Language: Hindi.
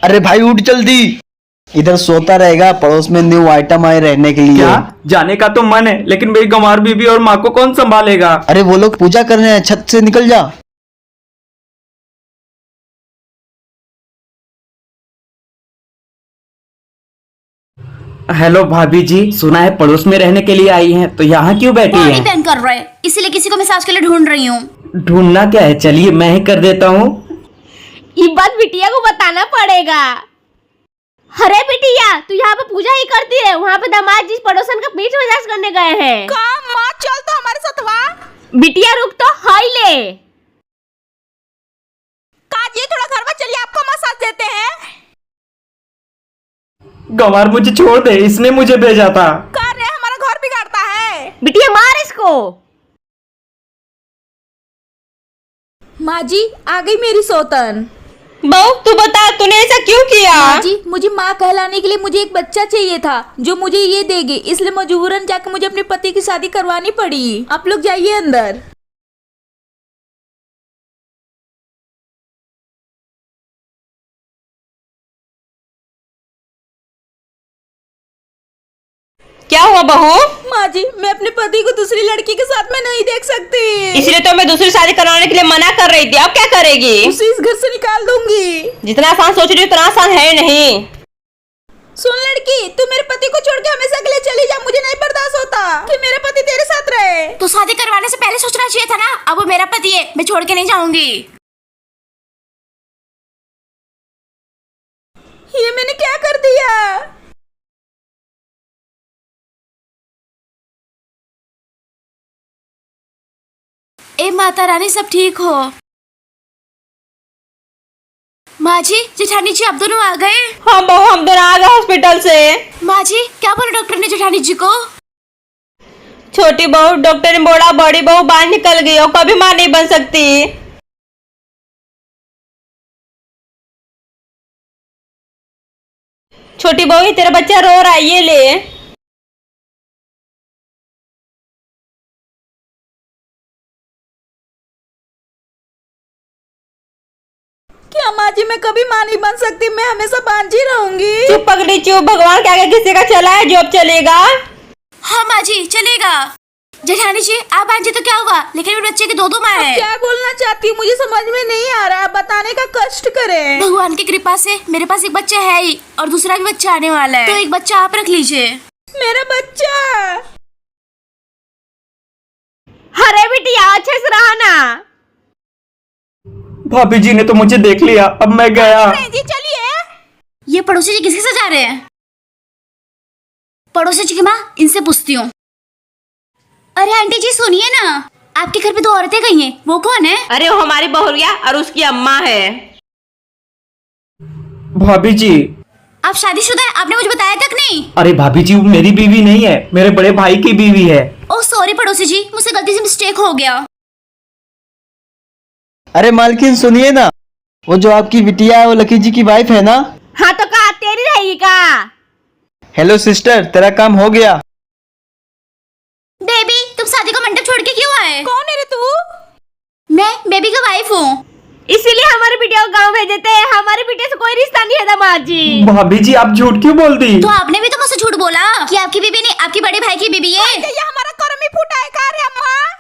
अरे भाई उठ जल्दी, इधर सोता रहेगा, पड़ोस में न्यू आइटम आए रहने के लिए। क्या? जाने का तो मन है, लेकिन मेरी गंवार बीबी और माँ को कौन संभालेगा? अरे वो लोग पूजा कर रहे हैं, छत से निकल जा। हेलो भाभी जी, सुना है पड़ोस में रहने के लिए आई हैं, तो यहाँ क्यों बैठी बॉडी हैं? पेन कर रहे हैं, इसीलिए किसी को मसाज के लिए ढूंढ रही हूँ। ढूंढना क्या है, चलिए मैं ही कर देता हूँ। ये बात बिटिया को बताना पड़ेगा। अरे बिटिया, तू यहाँ पे पूजा ही करती है, वहाँ पे दामाद जी पड़ोसन का पीठ मसाज करने गए हैं। माँ चल तो हमारे साथ वाह। बिटिया रुक तो, हाई ले। काजी थोड़ा घर में चलिए, आपको मसाज देते हैं। गंवार मुझे छोड़ दे, इसने मुझे भेजा था। कर रहे हमारा घर बिगाड़ता है। बिटिया मार इसको। माँ जी आ गई मेरी सौतन। बहू तू बता, तूने ऐसा क्यों किया? माँ जी मुझे माँ कहलाने के लिए मुझे एक बच्चा चाहिए था जो मुझे ये देगी, इसलिए मजबूरन जाकर मुझे अपने पति की शादी करवानी पड़ी। आप लोग जाइए अंदर। क्या हुआ बहू? माँ जी मैं अपने पति को दूसरी लड़की के साथ में नहीं देख सकती, इसलिए तो मैं दूसरी शादी कराने के लिए मना कर रही थी। अब क्या करेगी? उसे इस घर से निकाल दूंगी। जितना आसान सोच रही हो उतना आसान है नहीं। सुन लड़की, तू मेरे पति को छोड़ के हमेशा के लिए चली जा। मुझे नहीं बर्दाश्त होता कि मेरा पति तेरे साथ रहे। तो शादी करवाने से पहले सोचना चाहिए था ना। अब वो मेरा पति है, मैं छोड़ के नहीं जाऊंगी। ये मैंने क्या कर दिया? ए माता रानी, सब ठीक हो? माँ जी, जेठानी जी, आप दोनों आ गए? हाँ बहू, हम दोनों आ गए हॉस्पिटल से। माँ जी, क्या बोला डॉक्टर ने जेठानी जी को? छोटी बहू, डॉक्टर ने बोला बड़ी बहू बाहर निकल गई और कभी माँ नहीं बन सकती। छोटी बहू, ये तेरा बच्चा रो रहा है, ये ले। क्या माँ जी मैं कभी माँ नहीं बन सकती? मैं हमेशा बांझी रहूंगी। चुप पगड़ी चुप, भगवान के आगे किसी का चला है जो अब चलेगा। हाँ माँ जी, चलेगा। जेठानी जी, आप आंजी तो क्या हुआ, लेकिन मेरे बच्चे की दो माँ है। क्या बोलना चाहती हूँ मुझे समझ में नहीं आ रहा है, बताने का कष्ट करें। भगवान की कृपा से मेरे पास एक बच्चा है ही, और दूसरा भी बच्चा आने वाला है, तो एक बच्चा आप रख लीजिए। मेरा बच्चा। अरे बिटिया अच्छे से रहा ना। भाभी जी ने तो मुझे देख लिया, अब मैं गया। जी चलिए। ये पड़ोसी जी किसके साथ जा रहे हैं? पड़ोसी जी की माँ, इनसे पूछती हूँ। अरे आंटी जी सुनिए ना, आपके घर पे दो औरतें गई हैं, वो कौन है? अरे वो हमारी बहुरिया और उसकी अम्मा है। भाभी जी। आप शादीशुदा है, आपने मुझे बताया तक नहीं। अरे भाभी जी, वो मेरी बीवी नहीं है, मेरे बड़े भाई की बीवी है। ओह सॉरी पड़ोसी जी, मुझसे गलती से मिस्टेक हो गया। अरे मालकिन सुनिए ना, वो जो आपकी बिटिया है वो लकी जी की वाइफ है ना? हाँ तो कहा तेरी रहेगी का? हेलो सिस्टर, तेरा काम हो गया। बेबी, तुम शादी का मंडप छोड़ के क्यों आए? कौन है रे तू? मैं बेबी का वाइफ हूँ। इसीलिए हमारे बिटिया को गाँव भेज देते हैं। हमारे बिटिया से कोई रिश्ता नहीं है दामाद जी। भाभी जी आप झूठ क्यों बोल दी? तो आपने भी तो मुझसे झूठ बोला कि आपकी बीबी नहीं, आपकी बड़े भाई की बीबी है। ये हमारा कर्म ही फूटा है का रे अम्मा?